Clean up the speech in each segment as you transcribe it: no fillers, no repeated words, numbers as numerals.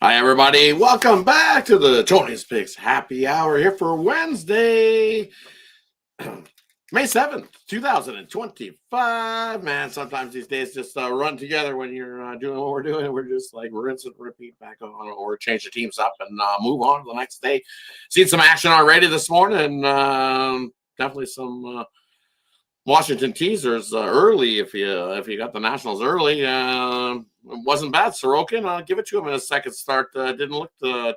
Hi, everybody. Welcome back to the Tony's Picks Happy Hour here for Wednesday, May 7th, 2025. Man, sometimes these days just run together when you're doing what we're doing. We're just like rinse and repeat back on or change the teams up and move on to the next day. Seen some action already this morning. Definitely some Washington teasers early. If you got the Nationals early, it wasn't bad. Sorokin, I'll give it to him in a second start. Didn't look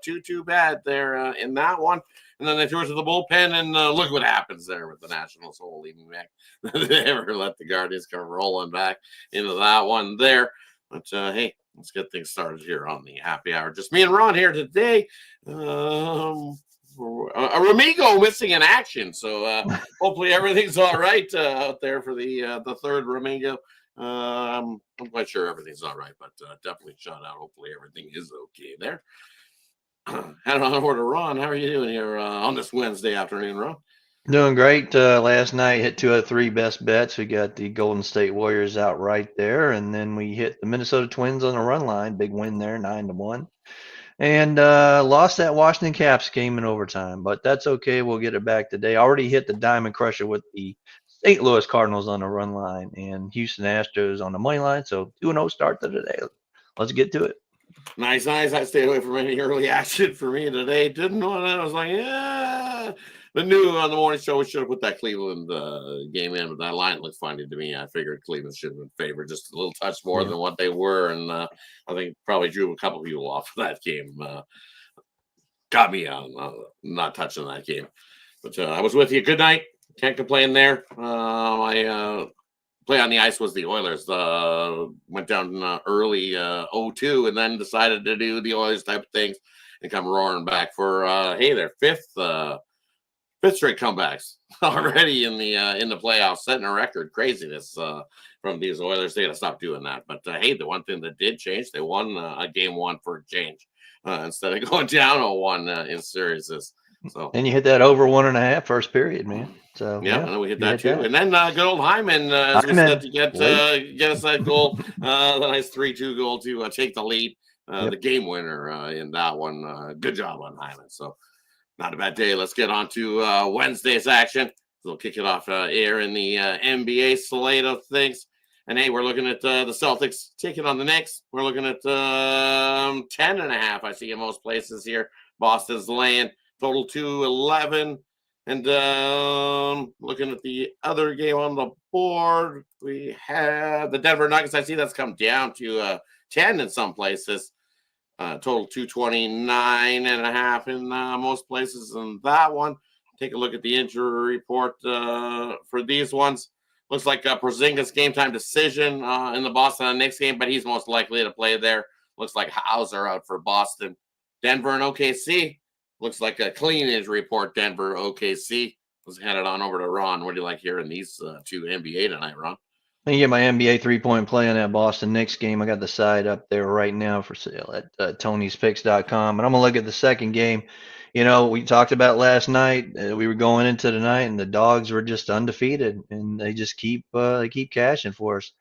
too bad there in that one. And then they threw it to the bullpen, and look what happens there with the Nationals. Holy back. They ever let the Guardians come rolling back into that one there. But hey, let's get things started here on the happy hour. Just me and Ron here today. A Ramigo missing in action, so hopefully everything's all right out there for the third Ramigo. I'm quite sure everything's all right, but definitely shout out. Hopefully everything is okay there. Head on over to Ron. How are you doing here on this Wednesday afternoon, Ron? Doing great. Last night hit 2 of 3 best bets. We got the Golden State Warriors out right there, and then we hit the Minnesota Twins on the run line. Big win there, 9-1, and lost that Washington Caps game in overtime. But that's okay. We'll get it back today. Already hit the Diamond Crusher with the St. Louis Cardinals on the run line and Houston Astros on the money line. So 2-0 start to the day. Let's get to it. Nice. I stayed away from any early action for me today. Didn't know that. I was like, yeah. The new on the morning show, we should have put that Cleveland game in, but that line looked funny to me. I figured Cleveland should have been favored just a little touch more Yeah. than what they were, and I think probably drew a couple people off of that game. Got me on not touching that game, but I was with you. Good night. Can't complain there. My play on the ice was the Oilers. Went down early 0-2 and then decided to do the Oilers type of things and come roaring back for hey, their fifth straight comebacks already in the playoffs, setting a record. Craziness from these Oilers. They got to stop doing that. But hey, the one thing that did change, they won a game one for a change instead of going down 0-1 in series. So And you hit that over 1.5 first period, man. So yeah, and yeah, then we hit you that hit too. that. And then good old Hyman, as we said, Hyman to late. get us that goal, the nice 3-2 goal to take the lead, the Yep. game winner in that one. Good job on Hyman. So not a bad day. Let's get on to Wednesday's action. We'll kick it off here in the NBA slate of things. And hey, we're looking at the Celtics taking on the Knicks. We're looking at 10.5. I see in most places here. Boston's laying total 211. And looking at the other game on the board, we have the Denver Nuggets. I see that's come down to 10 in some places. Total 229.5 in most places. And that one, take a look at the injury report for these ones. Looks like a Porzingis game time decision in the Boston Knicks game, but he's most likely to play there. Looks like Hauser out for Boston. Denver and OKC. Looks like a clean injury report, Denver, OKC. Let's hand it on over to Ron. What do you like hearing these two NBA tonight, Ron? I get my NBA 3-point play on that Boston Knicks game. I got the side up there right now for sale at Tony'sPicks.com. And I'm going to look at the second game. You know, we talked about last night. We were going into the night, and the Dogs were just undefeated, and they just keep cashing for us.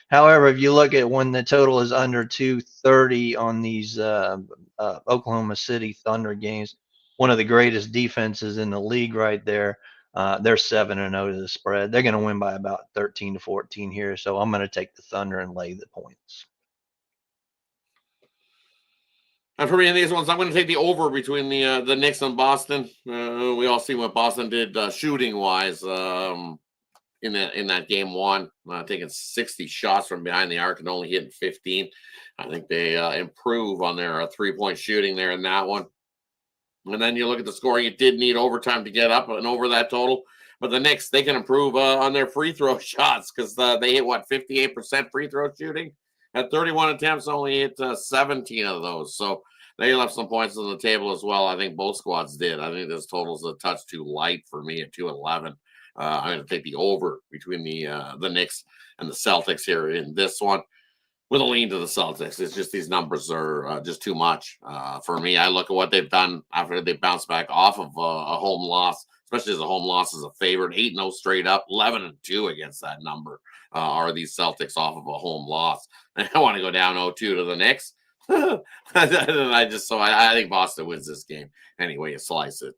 However, if you look at when the total is under 230 on these Oklahoma City Thunder games, one of the greatest defenses in the league right there. They're 7-0 to the spread. They're going to win by about 13-14 here. So I'm going to take the Thunder and lay the points. And for me in these ones, I'm going to take the over between the Knicks and Boston. We all see what Boston did shooting wise in that game one, taking 60 shots from behind the arc and only hitting 15. I think they improve on their 3-point shooting there in that one. And then you look at the scoring; it did need overtime to get up and over that total. But the Knicks, they can improve on their free throw shots because they hit 58% free throw shooting. At 31 attempts, only hit 17 of those. So they left some points on the table as well. I think both squads did. I think this total's a touch too light for me at 211. I'm going to take the over between the Knicks and the Celtics here in this one with a lean to the Celtics. It's just these numbers are just too much for me. I look at what they've done after they bounced back off of a home loss, especially as a home loss as a favorite. 8-0 straight up, 11-2 against that number are these Celtics off of a home loss. And I want to go down 0-2 to the Knicks. I think Boston wins this game. Anyway, you slice it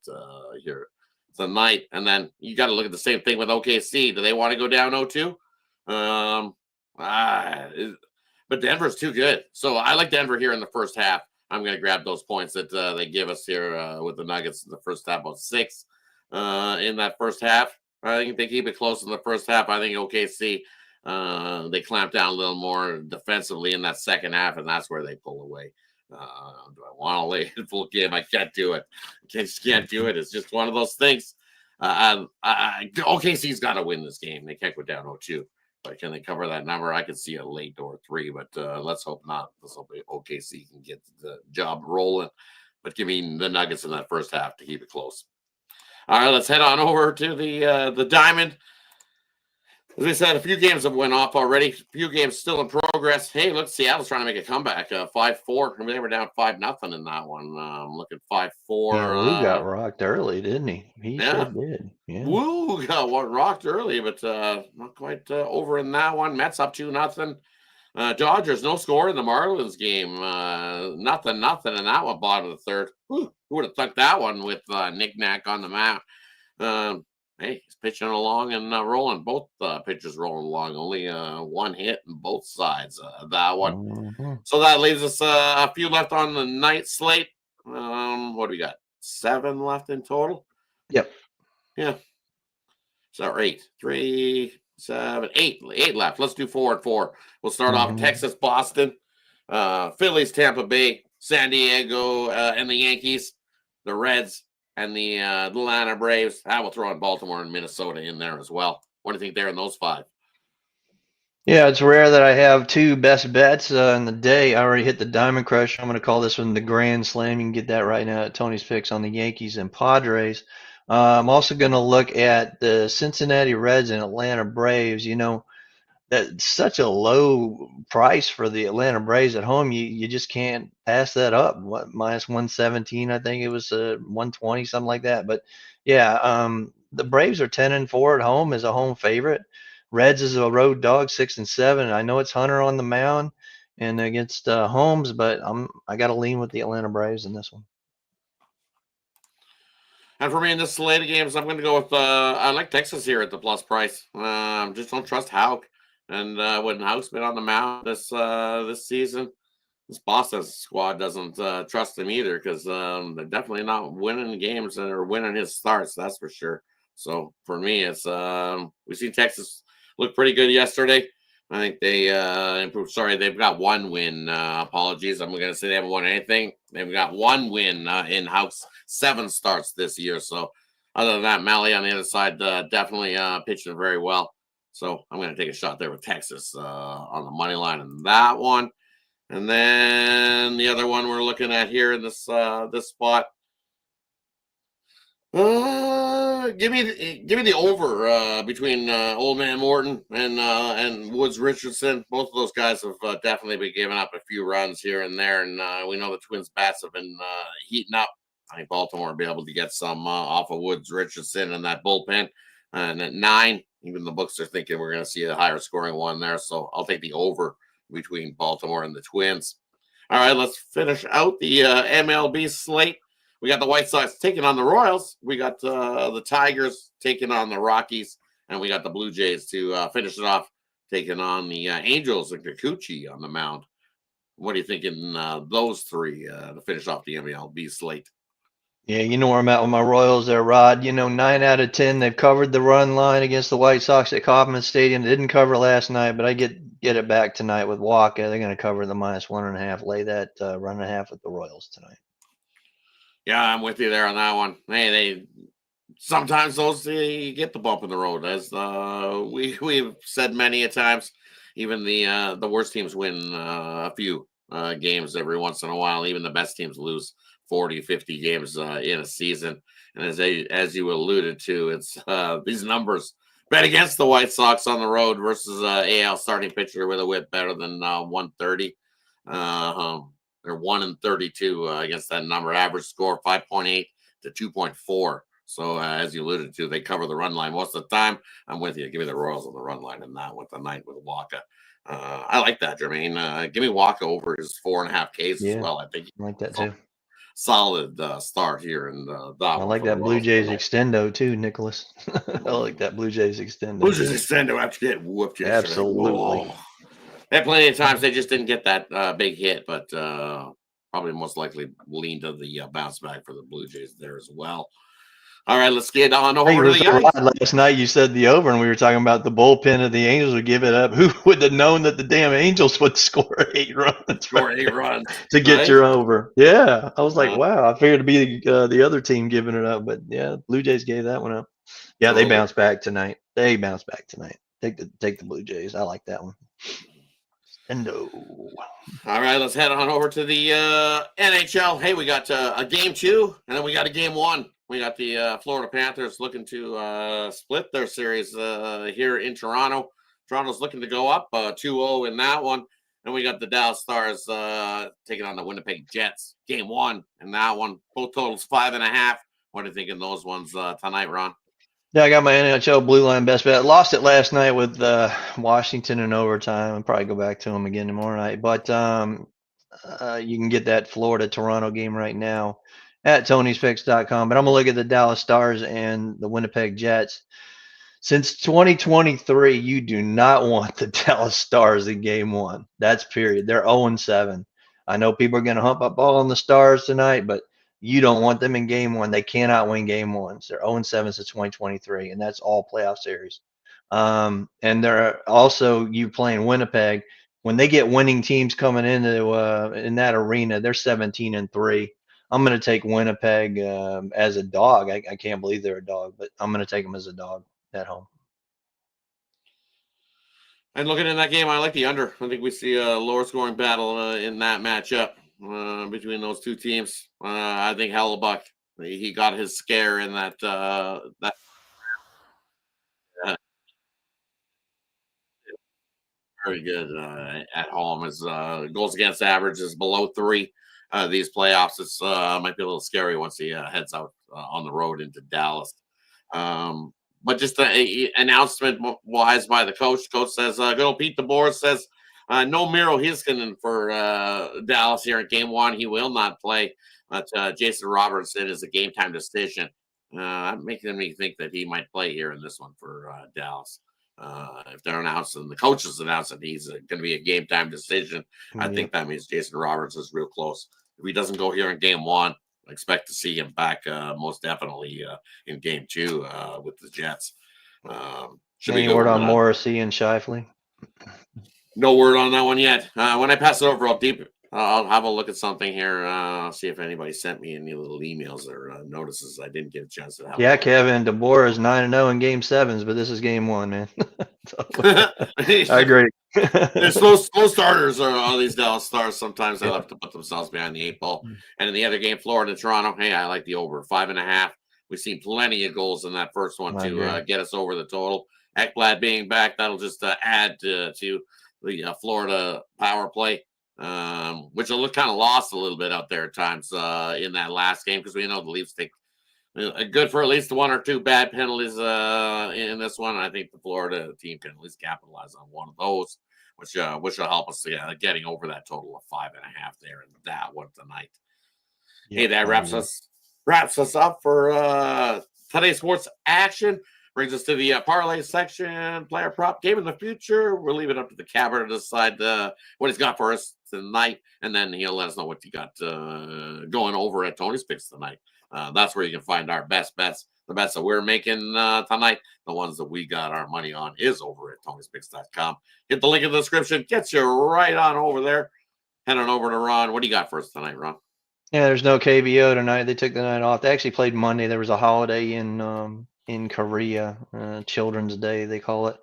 here tonight. And then you got to look at the same thing with OKC. Do they want to go down 0-2? But Denver's too good. So I like Denver here in the first half. I'm going to grab those points that they give us here with the Nuggets in the first half, about 6 in that first half. I think they keep it close in the first half. I think OKC, they clamp down a little more defensively in that second half, and that's where they pull away. Do I want to lay it full game? I can't do it. I just can't do it. It's just one of those things. OKC's got to win this game. They can't go down 0-2. But can they cover that number? I could see a late or 3, but let's hope not. Let's hope OKC can get the job rolling. But give me the Nuggets in that first half to keep it close. All right, let's head on over to the Diamond. As I said, a few games have went off already. A few games still in progress. Hey, look, Seattle's trying to make a comeback. 5-4. I mean, they were down 5-0 in that one. Looking 5-4. Yeah, Wu got rocked early, didn't he? He sure did. Yeah. Wu got rocked early, but not quite over in that one. Mets up 2-0. Dodgers, no score in the Marlins game. Nothing in that one, bottom of the third. Who would have thunk that one with Knick-Knack on the mound? Hey, he's pitching along and rolling. Both pitchers rolling along. Only one hit on both sides of that one. Mm-hmm. So that leaves us a few left on the night slate. What do we got? 7 left in total? Yep. Yeah. So 8. 3, 7, 8. 8 left. Let's do 4 and 4. We'll start off Texas, Boston, Phillies, Tampa Bay, San Diego, and the Yankees, the Reds, and the Atlanta Braves. I will throw in Baltimore and Minnesota in there as well. What do you think there in those 5? Yeah, it's rare that I have 2 best bets in the day. I already hit the Diamond Crush. I'm going to call this one the Grand Slam. You can get that right now at Tony's Picks on the Yankees and Padres. I'm also going to look at the Cincinnati Reds and Atlanta Braves. You know, that's such a low price for the Atlanta Braves at home. You just can't pass that up. What, minus 117, I think it was 120, something like that. But yeah, the Braves are 10-4 at home as a home favorite. Reds is a road dog, 6-7. I know it's Hunter on the mound and against Holmes, but I got to lean with the Atlanta Braves in this one. And for me in this slate of games, I'm going to go with I like Texas here at the plus price. Just don't trust Houck. And when Houck's been on the mound this season, this Boston squad doesn't trust him either because they're definitely not winning games or winning his starts. That's for sure. So for me, it's we see Texas look pretty good yesterday. I think they improved. Sorry, they've got 1 win. Apologies. I'm going to say they haven't won anything. They've got 1 win in Houck's 7 starts this year. So other than that, Malley on the other side definitely pitching very well. So I'm going to take a shot there with Texas on the money line in that one. And then the other one we're looking at here in this spot. Give me the over between Old Man Morton and Woods Richardson. Both of those guys have definitely been giving up a few runs here and there, and we know the Twins bats have been heating up. I think Baltimore will be able to get some off of Woods Richardson and that bullpen. And at 9, even the books are thinking we're going to see a higher scoring one there. So I'll take the over between Baltimore and the Twins. All right, let's finish out the MLB slate. We got the White Sox taking on the Royals. We got the Tigers taking on the Rockies. And we got the Blue Jays to finish it off, taking on the Angels and Kikuchi on the mound. What are you thinking those 3 to finish off the MLB slate? Yeah, you know where I'm at with my Royals there, Rod. You know, 9 out of 10, they've covered the run line against the White Sox at Kauffman Stadium. They didn't cover last night, but I get it back tonight with Walker. They're going to cover the minus 1.5. Lay that run and a half with the Royals tonight. Yeah, I'm with you there on that one. Hey, they sometimes those you get the bump in the road, as we've said many a times. Even the worst teams win a few games every once in a while. Even the best teams lose 40, 50 games in a season. And as you alluded to, it's these numbers bet against the White Sox on the road versus AL starting pitcher with a whip better than 130. They're 1-32 against that number. Average score 5.8 to 2.4. So as you alluded to, they cover the run line most of the time. I'm with you. Give me the Royals on the run line in that one tonight with Waka. I like that, Jermaine. Give me Waka over his 4.5 Ks as Yeah, well. I think I like that too. solid start here in that I one like for the that Blue Royals Jays tonight. extendo too, Nicholas. I like that Blue Jays extendo. Who's just extendo after getting whooped yesterday? Absolutely. Whoa. Had plenty of times they just didn't get that big hit, but probably most likely lean to the bounce back for the Blue Jays there as well. All right, let's get on Hey, you over to were the so ice. right. Last night you said the over, and we were talking about the bullpen of the Angels would give it up. Who would have known that the damn Angels would score 8 runs Score 8 runs, to get right? your over? Yeah, I was like, Uh, wow. I figured it'd be the other team giving it up, but yeah, Blue Jays gave that one up. Yeah, they Absolutely. bounced back tonight. They bounced back tonight. Take the Blue Jays. I like that one. Endo. All right, let's head on over to the NHL. Hey, we got a game 2, and then we got a game 1. We got the Florida Panthers looking to split their series here in Toronto. Toronto's looking to go up 2-0 in that one. And we got the Dallas Stars taking on the Winnipeg Jets. Game 1 in that one. Both totals 5.5. What do you think in those ones tonight, Ron? Yeah, I got my NHL blue line best bet. Lost it last night with Washington in overtime. I'll probably go back to them again tomorrow night. But you can get that Florida Toronto game right now at Tony'sPicks.com. But I'm gonna look at the Dallas Stars and the Winnipeg Jets. Since 2023, you do not want the Dallas Stars in game 1. That's period. They're 0-7. I know people are going to hump up all on the Stars tonight, but you don't want them in game 1. They cannot win game 1s. They're 0-7 since 2023, and that's all playoff series. And they're also you playing Winnipeg. When they get winning teams coming into in that arena, they're 17-3. I'm going to take Winnipeg as a dog. I can't believe they're a dog, but I'm going to take them as a dog at home. And looking in that game, I like the under. I think we see a lower scoring battle in that matchup between those two teams. I think Hellebuck, he got his scare in that very good at home. His goals against average is below 3. These playoffs, it's might be a little scary once he heads out on the road into Dallas. But just a announcement wise by the coach. Coach says, good old Pete DeBoer says, no Miro Heiskanen for Dallas here in game 1. He will not play. But Jason Robertson is a game time decision. Making me think that he might play here in this one for Dallas. If they're announcing, the coaches announced that he's going to be a game time decision, I think that means Jason Roberts is real close. If he doesn't go here in game 1, I expect to see him back most definitely in game 2 with the Jets. Should be Any a good word one. on Morrissey and Shifley? No word on that one yet. When I pass it over, I'll have a look at something here. See if anybody sent me any little emails or notices. I didn't get a chance to have. Yeah, Kevin DeBoer is 9-0 in game 7s, but this is game 1, man. I agree. They're slow starters are all these Dallas Stars. Sometimes they have to put themselves behind the 8 ball. And in the other game, Florida, Toronto, hey, I like the over 5.5. We've seen plenty of goals in that first one to get us over the total. Ekblad being back, that'll just add to the Florida power play, which will look kind of lost a little bit out there at times in that last game because we know the Leafs take good for at least 1 or 2 bad penalties in this one. I think the Florida team can at least capitalize on one of those, which will help us getting over that total of 5.5 there in that one tonight. Hey, that wraps us up for today's sports action. Brings us to the parlay section, player prop game in the future. We'll leave it up to the Cabber to decide what he's got for us tonight, and then he'll let us know what he got going over at Tony's Picks tonight. That's where you can find our best bets. The bets that we're making tonight, the ones that we got our money on, is over at Tony'sPicks.com. Hit the link in the description. Gets you right on over there. Head on over to Ron. What do you got for us tonight, Ron? Yeah, there's no KBO tonight. They took the night off. They actually played Monday. There was a holiday in Korea, Children's Day they call it.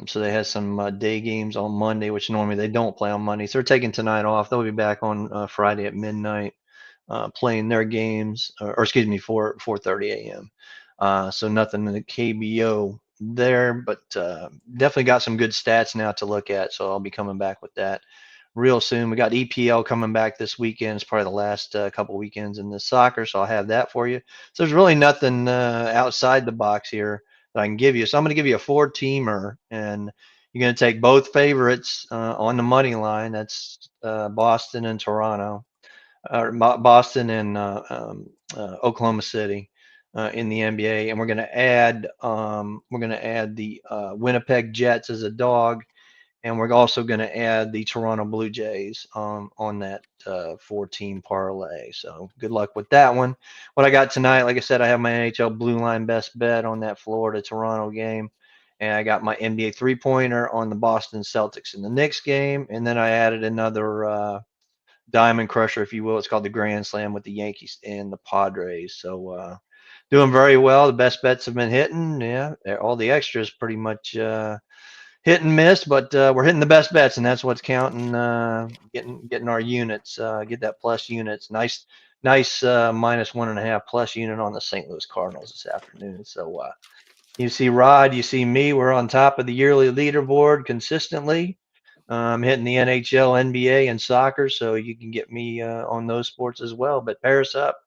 So they had some day games on Monday, which normally they don't play on Monday. So they're taking tonight off. They'll be back on Friday at midnight, playing their games, or excuse me, 4:30 a.m. So nothing in the KBO there, but definitely got some good stats now to look at. So I'll be coming back with that. real soon. We got EPL coming back this weekend. It's probably the last couple weekends in the soccer, so I'll have that for you. So there's really nothing outside the box here that I can give you. So I'm going to give you a 4-teamer, and you're going to take both favorites on the money line. That's Boston and Toronto, or Boston and Oklahoma City in the NBA, and we're going to add the Winnipeg Jets as a dog, and we're also going to add the Toronto Blue Jays on that 4-team parlay. So good luck with that one. What I got tonight, like I said, I have my NHL Blue Line best bet on that Florida Toronto game. And I got my NBA 3-pointer on the Boston Celtics in the Knicks game. And then I added another diamond crusher, if you will. It's called the Grand Slam with the Yankees and the Padres. So doing very well. The best bets have been hitting. Yeah, all the extras pretty much hit and miss, but we're hitting the best bets, and that's what's counting. Getting our units, get that plus units. Nice -1.5 plus unit on the St. Louis Cardinals this afternoon. So you see Rod, you see me. We're on top of the yearly leaderboard consistently. Hitting the NHL, NBA, and soccer, so you can get me on those sports as well. But pair us up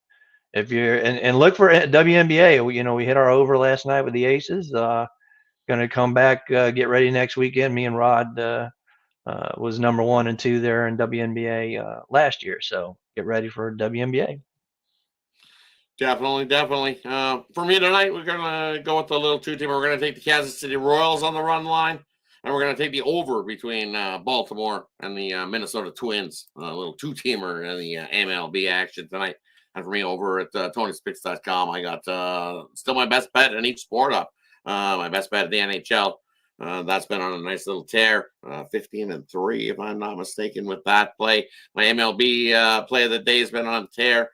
if you're and look for WNBA. We hit our over last night with the Aces. Going to come back, get ready next weekend. Me and Rod was number 1 and 2 there in WNBA last year, so get ready for WNBA. Definitely. For me tonight, we're gonna go with the little 2-teamer. We're gonna take the Kansas City Royals on the run line, and we're gonna take the over between Baltimore and the Minnesota Twins. A little 2-teamer in the MLB action tonight. And for me, over at Tony'sPicks.com, I got still my best bet in each sport up. My best bet at the NHL. That's been on a nice little tear, 15-3, if I'm not mistaken, with that play. My MLB play of the day has been on tear.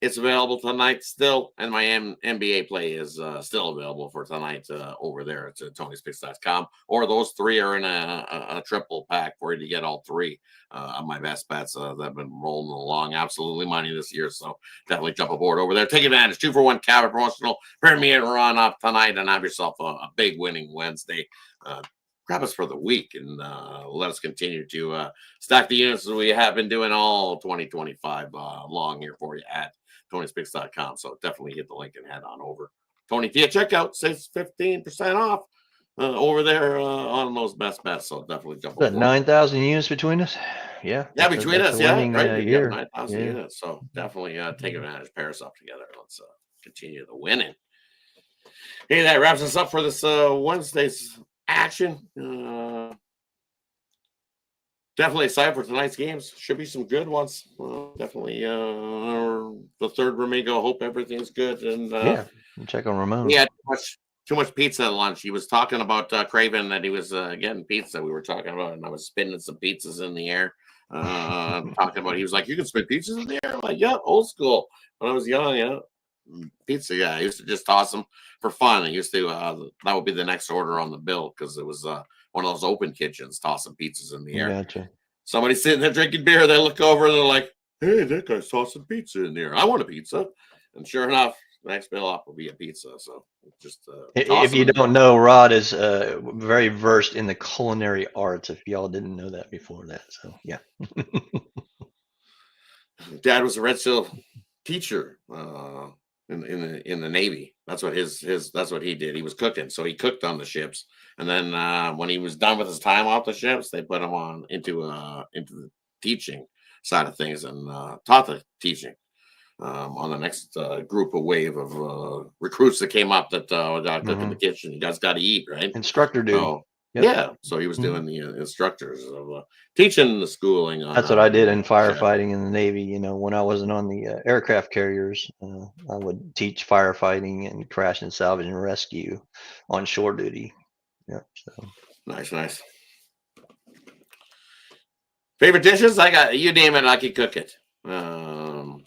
It's available tonight still, and my NBA play is still available for tonight over there at Tony'sPicks.com. Or those 3 are in a triple pack for you to get all 3 of my best bets that have been rolling along absolutely money this year. So definitely jump aboard over there. Take advantage. 2-for-1 cabin promotional premier run up tonight, and have yourself a big winning Wednesday. Grab us for the week, and let us continue to stack the units as we have been doing all 2025 long here for you at Tony'sPicks.com. So definitely hit the link and head on over. Tony via checkout says 15% off over there on those best bets. So definitely jump over. 9,000 units between us. Yeah. Yeah, between us. Yeah, right. Year. 9,000 units. So definitely take advantage. Pair us up together. Let's continue the winning. Hey, that wraps us up for this Wednesday's action. Definitely excited for tonight's games. Should be some good ones. Definitely the third Ramigo. Hope everything's good. And yeah, check on Ramon. He had too much pizza at lunch. He was talking about craving that he was getting pizza. We were talking about it, and I was spinning some pizzas in the air. Talking about, he was like, "You can spin pizzas in the air?" I'm like, "Yeah, old school." When I was young, pizza. Yeah, I used to just toss them for fun. I used to. That would be the next order on the bill because it was one of those open kitchens, tossing pizzas in the air. Gotcha. Somebody's sitting there drinking beer. They look over and they're like, "Hey, that guy's tossing pizza in there. I want a pizza." And sure enough, the next bill up will be a pizza. So just if you don't know, Rod is very versed in the culinary arts. If y'all didn't know that before that, so yeah. Dad was a Red Seal teacher in the Navy. That's what that's what he did. He was cooking, so he cooked on the ships. And then when he was done with his time off the ships, they put him on into the teaching side of things and taught the teaching on the next group of wave of recruits that came up that got cook in the kitchen. You guys got to eat, right? Instructor duty. So, yeah, so he was doing the instructors of teaching the schooling. That's what I did in firefighting in the Navy. When I wasn't on the aircraft carriers, I would teach firefighting and crash and salvage and rescue on shore duty. Yeah. So nice. Favorite dishes? I got you. Name it, I can cook it. I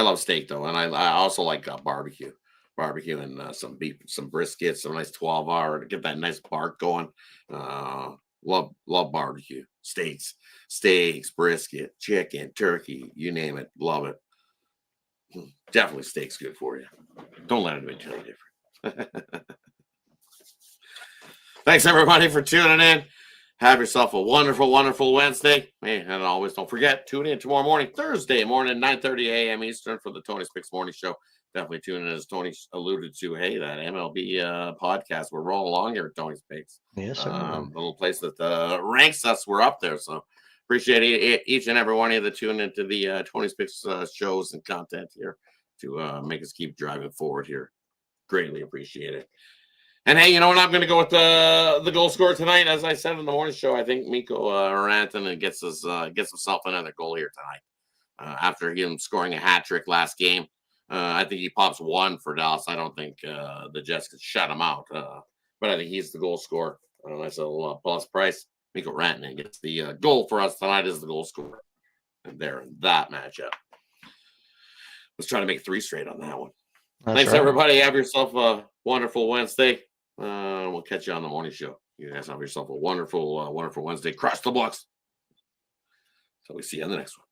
love steak though, and I also like barbecue and some beef, some brisket, some nice 12-hour to get that nice bark going. Love barbecue, steaks, brisket, chicken, turkey, you name it, love it. Definitely steak's good for you. Don't let it be too different. Thanks everybody for tuning in. Have yourself a wonderful, wonderful Wednesday. Hey, and always don't forget, tune in tomorrow morning, Thursday morning, 9:30 a.m. Eastern for the Tony's Picks Morning Show. Definitely tune in, as Tony alluded to. Hey, that MLB podcast. We're rolling along here at Tony's Picks. Yes, sir. The little place that ranks us. We're up there. So appreciate each and every one of you that tune into the Tony's Picks shows and content here to make us keep driving forward here. Greatly appreciate it. And hey, you know what? I'm going to go with the goal scorer tonight. As I said in the morning show, I think Mikko Rantanen gets himself another goal here tonight. After him scoring a hat trick last game, I think he pops one for Dallas. I don't think the Jets could shut him out. But I think he's the goal scorer. Nice little plus price. Mikko Rantanen gets the goal for us tonight as the goal scorer. And there in that matchup. Let's try to make 3 straight on that one. Thanks, right. everybody. Have yourself a wonderful Wednesday. We'll catch you on the morning show. You guys have yourself a wonderful, wonderful Wednesday. Crush the books. So we see you on the next one.